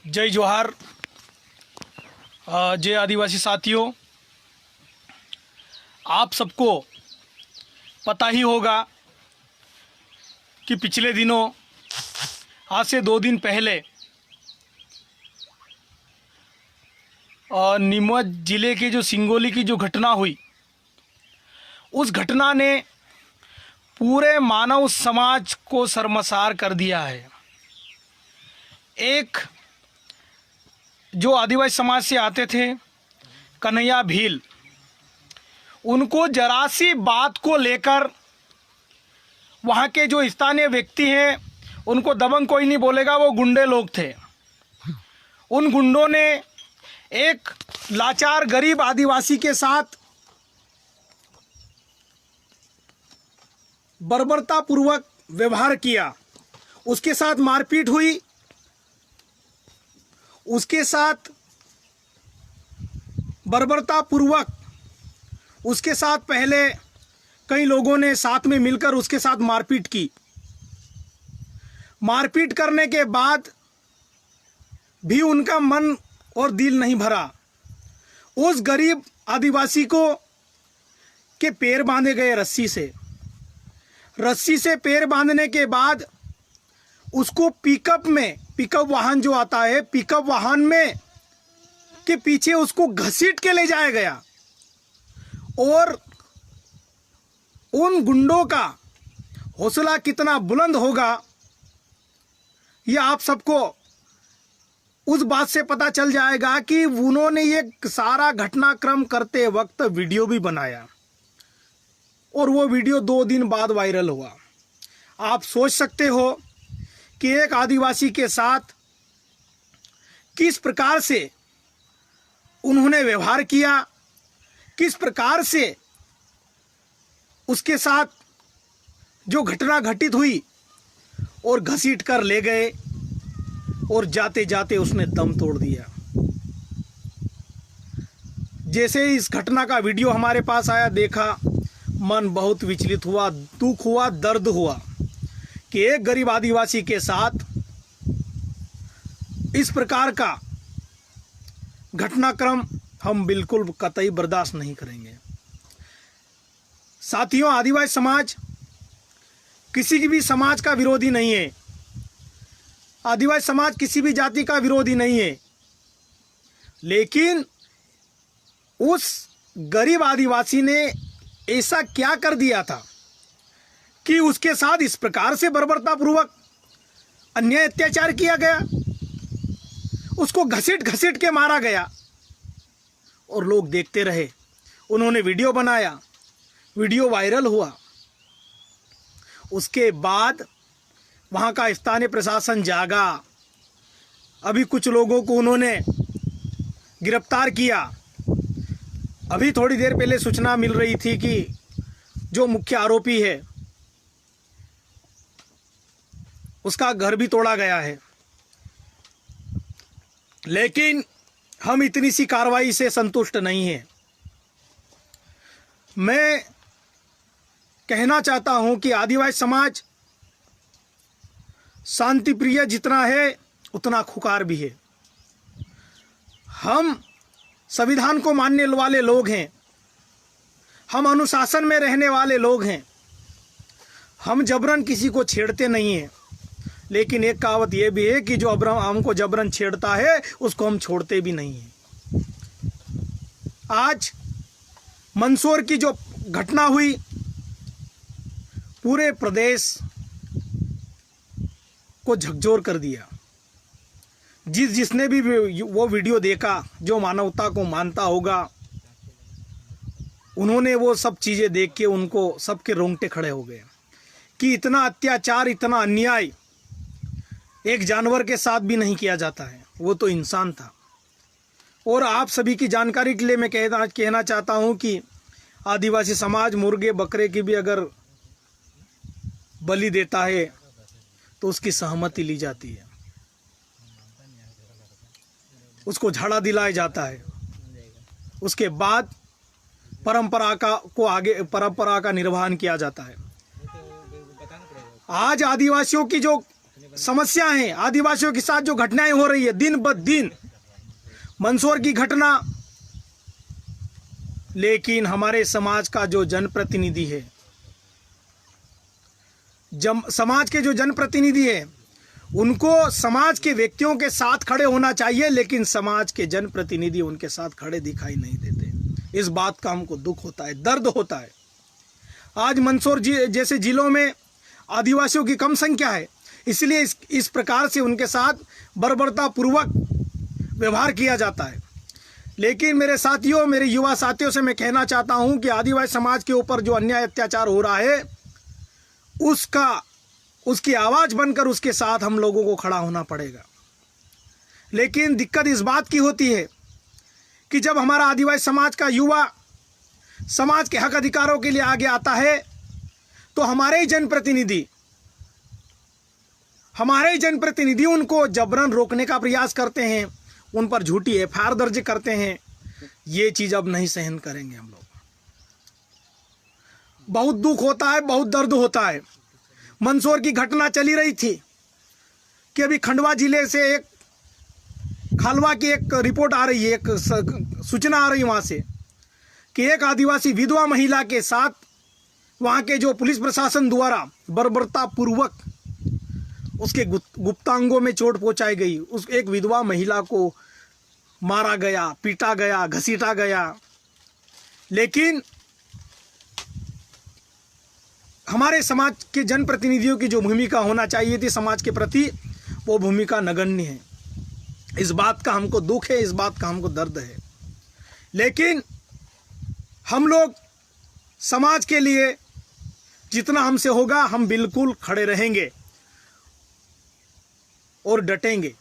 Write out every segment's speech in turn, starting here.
जय जोहार। जय आदिवासी साथियों, आप सबको पता ही होगा कि पिछले दिनों आज से 2 दिन पहले नीमच ज़िले के जो सिंगोली की जो घटना हुई, उस घटना ने पूरे मानव समाज को शर्मसार कर दिया है। एक जो आदिवासी समाज से आते थे, कन्हैया भील, उनको जरा सी बात को लेकर वहाँ के जो स्थानीय व्यक्ति हैं उनको दबंग कोई नहीं बोलेगा, वो गुंडे लोग थे। उन गुंडों ने एक लाचार गरीब आदिवासी के साथ बर्बरतापूर्वक व्यवहार किया, उसके साथ मारपीट हुई, उसके साथ बर्बरतापूर्वक उसके साथ पहले कई लोगों ने साथ में मिलकर उसके साथ मारपीट की। मारपीट करने के बाद भी उनका मन और दिल नहीं भरा। उस गरीब आदिवासी को के पैर बांधे गए रस्सी से पैर बांधने के बाद उसको पिकअप वाहन जो आता है, पिकअप वाहन में के पीछे उसको घसीट के ले जाया गया। और उन गुंडों का हौसला कितना बुलंद होगा, यह आप सबको उस बात से पता चल जाएगा कि उन्होंने ये सारा घटनाक्रम करते वक्त वीडियो भी बनाया और वो वीडियो 2 दिन बाद वायरल हुआ। आप सोच सकते हो कि एक आदिवासी के साथ किस प्रकार से उन्होंने व्यवहार किया, किस प्रकार से उसके साथ जो घटना घटित हुई और घसीट कर ले गए और जाते जाते उसने दम तोड़ दिया। जैसे इस घटना का वीडियो हमारे पास आया, देखा, मन बहुत विचलित हुआ, दुख हुआ, दर्द हुआ कि एक गरीब आदिवासी के साथ इस प्रकार का घटनाक्रम हम बिल्कुल कतई बर्दाश्त नहीं करेंगे। साथियों, आदिवासी समाज किसी भी समाज का विरोधी नहीं है। आदिवासी समाज किसी भी जाति का विरोधी नहीं है, लेकिन उस गरीब आदिवासी ने ऐसा क्या कर दिया था कि उसके साथ इस प्रकार से बर्बरतापूर्वक अन्याय अत्याचार किया गया, उसको घसीट घसीट के मारा गया और लोग देखते रहे। उन्होंने वीडियो बनाया, वीडियो वायरल हुआ। उसके बाद वहाँ का स्थानीय प्रशासन जागा। अभी कुछ लोगों को उन्होंने गिरफ्तार किया। अभी थोड़ी देर पहले सूचना मिल रही थी कि जो मुख्य आरोपी है उसका घर भी तोड़ा गया है। लेकिन हम इतनी सी कार्रवाई से संतुष्ट नहीं हैं। मैं कहना चाहता हूं कि आदिवासी समाज शांति प्रिय जितना है उतना खुकार भी है। हम संविधान को मानने वाले लोग हैं, हम अनुशासन में रहने वाले लोग हैं, हम जबरन किसी को छेड़ते नहीं हैं। लेकिन एक कहावत यह भी है कि जो हमको जबरन छेड़ता है उसको हम छोड़ते भी नहीं हैं। आज मंदसौर की जो घटना हुई, पूरे प्रदेश को झकझोर कर दिया। जिसने भी वो वीडियो देखा, जो मानवता को मानता होगा, उन्होंने वो सब चीज़ें देख के उनको सबके रोंगटे खड़े हो गए कि इतना अत्याचार, इतना अन्याय एक जानवर के साथ भी नहीं किया जाता है। वो तो इंसान था। और आप सभी की जानकारी के लिए मैं कहना चाहता हूँ कि आदिवासी समाज मुर्गे बकरे की भी अगर बलि देता है तो उसकी सहमति ली जाती है, उसको झाड़ा दिलाया जाता है। उसके बाद परंपरा का निर्वहन किया जाता है। आज आदिवासियों की जो समस्याएं, आदिवासियों के साथ जो घटनाएं हो रही है दिन ब दिन, मंदसौर की घटना, लेकिन हमारे समाज का जो जनप्रतिनिधि है, समाज के जो जनप्रतिनिधि है, उनको समाज के व्यक्तियों के साथ खड़े होना चाहिए, लेकिन समाज के जनप्रतिनिधि उनके साथ खड़े दिखाई नहीं देते। इस बात का हमको दुख होता है, दर्द होता है। आज मंदसौर जैसे जिलों में आदिवासियों की कम संख्या है, इसलिए इस प्रकार से उनके साथ बर्बरतापूर्वक व्यवहार किया जाता है। लेकिन मेरे साथियों, मेरे युवा साथियों से मैं कहना चाहता हूं कि आदिवासी समाज के ऊपर जो अन्याय अत्याचार हो रहा है, उसकी आवाज़ बनकर उसके साथ हम लोगों को खड़ा होना पड़ेगा। लेकिन दिक्कत इस बात की होती है कि जब हमारा आदिवासी समाज का युवा समाज के हक अधिकारों के लिए आगे आता है, तो हमारे ही जनप्रतिनिधि उनको जबरन रोकने का प्रयास करते हैं, उन पर झूठी एफआईआर दर्ज करते हैं। ये चीज़ अब नहीं सहन करेंगे हम लोग। बहुत दुख होता है, बहुत दर्द होता है। मंदसौर की घटना चली रही थी कि अभी खंडवा जिले से एक खालवा की एक रिपोर्ट आ रही है, एक सूचना आ रही है वहाँ से कि एक आदिवासी विधवा महिला के साथ वहाँ के जो पुलिस प्रशासन द्वारा बर्बरतापूर्वक उसके गुप्तांगों में चोट पहुँचाई गई। उस एक विधवा महिला को मारा गया, पीटा गया, घसीटा गया। लेकिन हमारे समाज के जनप्रतिनिधियों की जो भूमिका होना चाहिए थी समाज के प्रति, वो भूमिका नगण्य है। इस बात का हमको दुख है, इस बात का हमको दर्द है। लेकिन हम लोग समाज के लिए जितना हमसे होगा हम बिल्कुल खड़े रहेंगे और डटेंगे।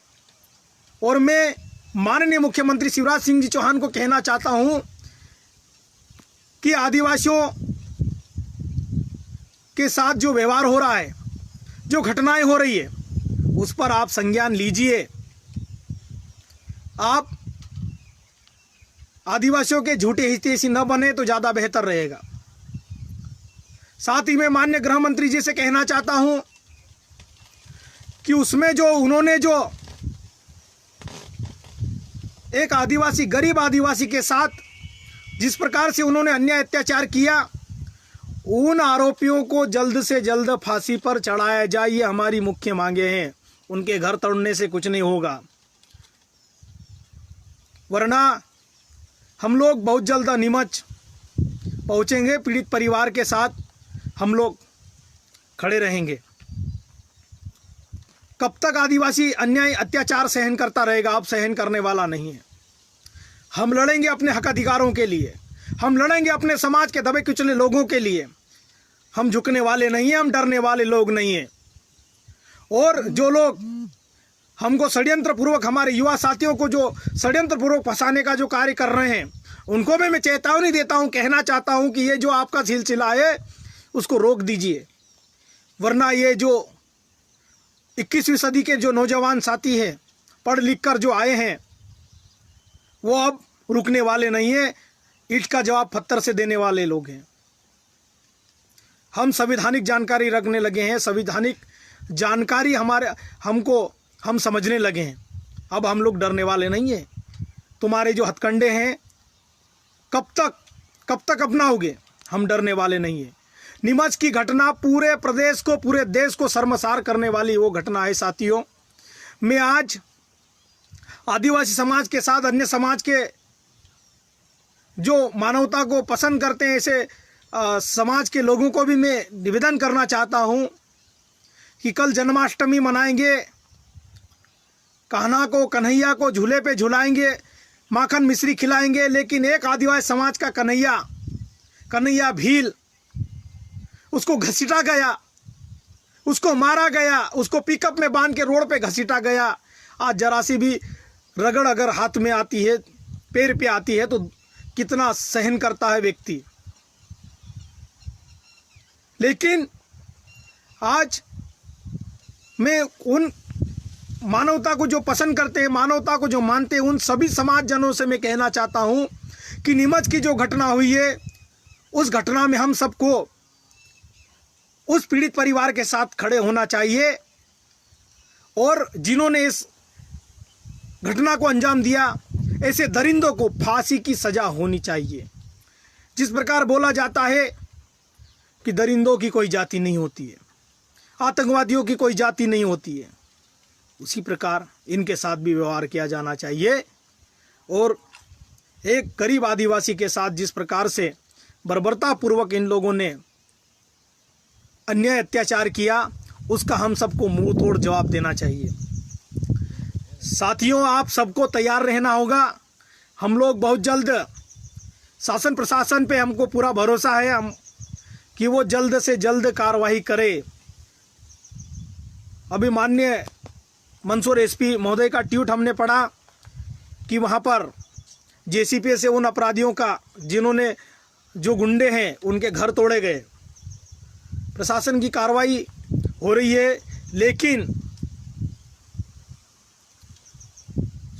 और मैं माननीय मुख्यमंत्री शिवराज सिंह जी चौहान को कहना चाहता हूं कि आदिवासियों के साथ जो व्यवहार हो रहा है, जो घटनाएं हो रही है, उस पर आप संज्ञान लीजिए। आप आदिवासियों के झूठे हितैषी न बने तो ज़्यादा बेहतर रहेगा। साथ ही मैं माननीय गृह मंत्री जी से कहना चाहता हूं कि उसमें जो उन्होंने जो एक आदिवासी, गरीब आदिवासी के साथ जिस प्रकार से उन्होंने अन्याय अत्याचार किया, उन आरोपियों को जल्द से जल्द फांसी पर चढ़ाया जाए, ये हमारी मुख्य मांगे हैं। उनके घर तोड़ने से कुछ नहीं होगा, वरना हम लोग बहुत जल्द नीमच पहुंचेंगे। पीड़ित परिवार के साथ हम लोग खड़े रहेंगे। कब तक आदिवासी अन्याय अत्याचार सहन करता रहेगा? अब सहन करने वाला नहीं है। हम लड़ेंगे अपने हक अधिकारों के लिए, हम लड़ेंगे अपने समाज के दबे कुचले लोगों के लिए। हम झुकने वाले नहीं हैं, हम डरने वाले लोग नहीं हैं। और जो लोग हमको षड्यंत्रपूर्वक, हमारे युवा साथियों को जो षड्यंत्रपूर्वक फंसाने का जो कार्य कर रहे हैं, उनको भी मैं चेतावनी देता हूं, कहना चाहता हूं कि ये जो आपका सिलसिला है उसको रोक दीजिए, वरना ये जो 21वीं सदी के जो नौजवान साथी हैं, पढ़ लिख कर जो आए हैं, वो अब रुकने वाले नहीं हैं। ईंट का जवाब पत्थर से देने वाले लोग हैं। हम संवैधानिक जानकारी रखने लगे हैं, संवैधानिक जानकारी हम समझने लगे हैं। अब हम लोग डरने वाले नहीं हैं। तुम्हारे जो हथकंडे हैं कब तक अपनाओगे? हम डरने वाले नहीं हैं। नीमच की घटना पूरे प्रदेश को, पूरे देश को शर्मसार करने वाली वो घटना है साथियों। मैं आज आदिवासी समाज के साथ अन्य समाज के जो मानवता को पसंद करते हैं, ऐसे समाज के लोगों को भी मैं निवेदन करना चाहता हूं कि कल जन्माष्टमी मनाएंगे, कान्हा को, कन्हैया को झूले पे झुलाएंगे, माखन मिश्री खिलाएंगे, लेकिन एक आदिवासी समाज का कन्हैया भील, उसको घसीटा गया, उसको मारा गया, उसको पिकअप में बांध के रोड पे घसीटा गया। आज जरा सी भी रगड़ अगर हाथ में आती है, पैर पे आती है, तो कितना सहन करता है व्यक्ति। लेकिन आज मैं उन मानवता को जो पसंद करते हैं, मानवता को जो मानते हैं, उन सभी समाज जनों से मैं कहना चाहता हूं कि नीमच की जो घटना हुई है, उस घटना में हम सबको उस पीड़ित परिवार के साथ खड़े होना चाहिए। और जिन्होंने इस घटना को अंजाम दिया, ऐसे दरिंदों को फांसी की सजा होनी चाहिए। जिस प्रकार बोला जाता है कि दरिंदों की कोई जाति नहीं होती है, आतंकवादियों की कोई जाति नहीं होती है, उसी प्रकार इनके साथ भी व्यवहार किया जाना चाहिए। और एक गरीब आदिवासी के साथ जिस प्रकार से बर्बरतापूर्वक इन लोगों ने अन्याय अत्याचार किया, उसका हम सबको मुंह तोड़ जवाब देना चाहिए। साथियों, आप सबको तैयार रहना होगा। हम लोग बहुत जल्द, शासन प्रशासन पे हमको पूरा भरोसा है हम कि वो जल्द से जल्द कार्रवाई करे। अभी माननीय मंदसौर एसपी महोदय का ट्वीट हमने पढ़ा कि वहाँ पर जेसीपी से उन अपराधियों का, जिन्होंने, जो गुंडे हैं, उनके घर तोड़े गए। प्रशासन की कार्रवाई हो रही है, लेकिन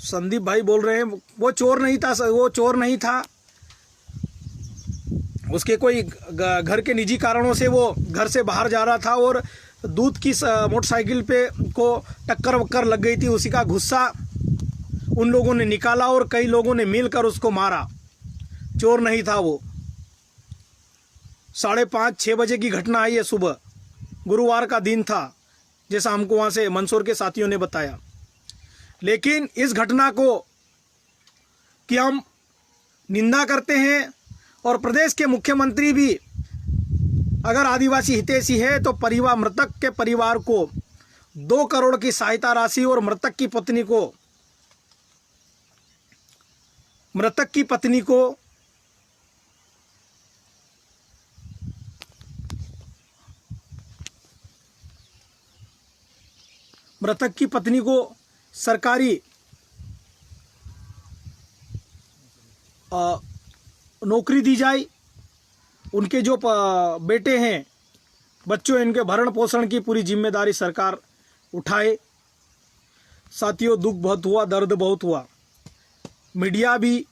संदीप भाई बोल रहे हैं वो चोर नहीं था, वो चोर नहीं था, उसके कोई घर के निजी कारणों से वो घर से बाहर जा रहा था और दूध की मोटरसाइकिल पे को टक्कर वक्कर लग गई थी। उसी का गुस्सा उन लोगों ने निकाला और कई लोगों ने मिलकर उसको मारा। चोर नहीं था वो। 5:30-6 बजे की घटना है ये, सुबह गुरुवार का दिन था, जैसा हमको वहाँ से मंदसौर के साथियों ने बताया। लेकिन इस घटना को कि हम निंदा करते हैं, और प्रदेश के मुख्यमंत्री भी अगर आदिवासी हितैषी है तो मृतक के परिवार को 2 करोड़ की सहायता राशि और मृतक की पत्नी को सरकारी नौकरी दी जाए। उनके जो बेटे हैं, बच्चों, इनके भरण पोषण की पूरी जिम्मेदारी सरकार उठाए। साथियों, दुख बहुत हुआ, दर्द बहुत हुआ। मीडिया भी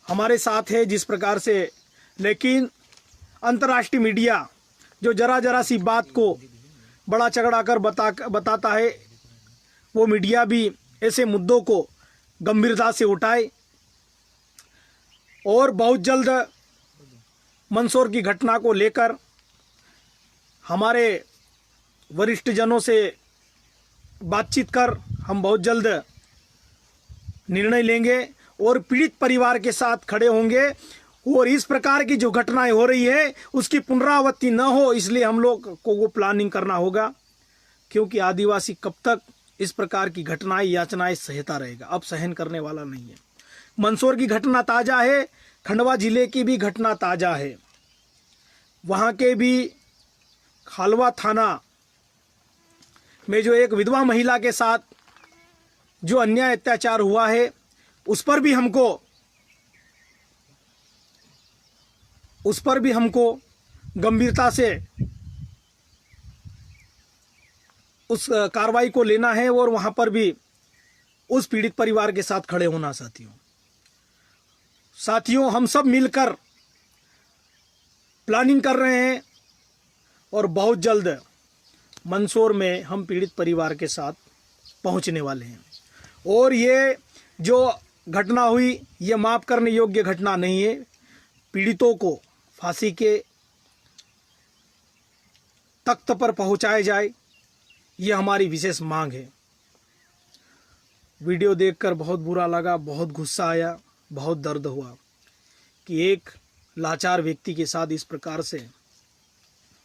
हमारे साथ है जिस प्रकार से, लेकिन अंतर्राष्ट्रीय मीडिया जो जरा जरा सी बात को बड़ा चगड़ा कर बताता है, वो मीडिया भी ऐसे मुद्दों को गंभीरता से उठाए और बहुत जल्द मंदसौर की घटना को लेकर हमारे वरिष्ठ जनों से बातचीत कर हम बहुत जल्द निर्णय लेंगे और पीड़ित परिवार के साथ खड़े होंगे। और इस प्रकार की जो घटनाएं हो रही है उसकी पुनरावृत्ति न हो, इसलिए हम लोग को वो प्लानिंग करना होगा, क्योंकि आदिवासी कब तक इस प्रकार की घटनाएं, याचनाएं सहता रहेगा? अब सहन करने वाला नहीं है। मंदसौर की घटना ताज़ा है, खंडवा जिले की भी घटना ताज़ा है। वहाँ के भी खालवा थाना में जो एक विधवा महिला के साथ जो अन्याय अत्याचार हुआ है, उस पर भी हमको गंभीरता से उस कार्रवाई को लेना है और वहाँ पर भी उस पीड़ित परिवार के साथ खड़े होना। साथियों, हम सब मिलकर प्लानिंग कर रहे हैं और बहुत जल्द मंदसौर में हम पीड़ित परिवार के साथ पहुंचने वाले हैं। और ये जो घटना हुई, ये माफ़ करने योग्य घटना नहीं है। पीड़ितों को फांसी के तख्त पर पहुंचाया जाए, ये हमारी विशेष मांग है। वीडियो देखकर बहुत बुरा लगा, बहुत गुस्सा आया, बहुत दर्द हुआ कि एक लाचार व्यक्ति के साथ इस प्रकार से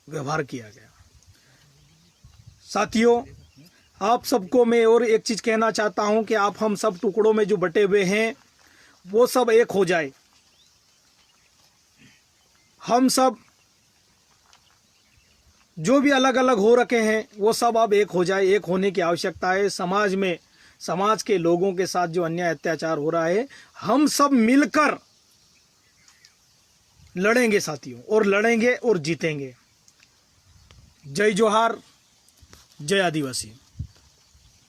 व्यवहार किया गया। साथियों, आप सबको मैं और एक चीज़ कहना चाहता हूं कि आप हम सब टुकड़ों में जो बटे हुए हैं वो सब एक हो जाए। हम सब जो भी अलग अलग हो रखे हैं वो सब अब एक हो जाए। एक होने की आवश्यकता है। समाज में, समाज के लोगों के साथ जो अन्याय अत्याचार हो रहा है, हम सब मिलकर लड़ेंगे साथियों, और लड़ेंगे और जीतेंगे। जय जोहार, जय आदिवासी।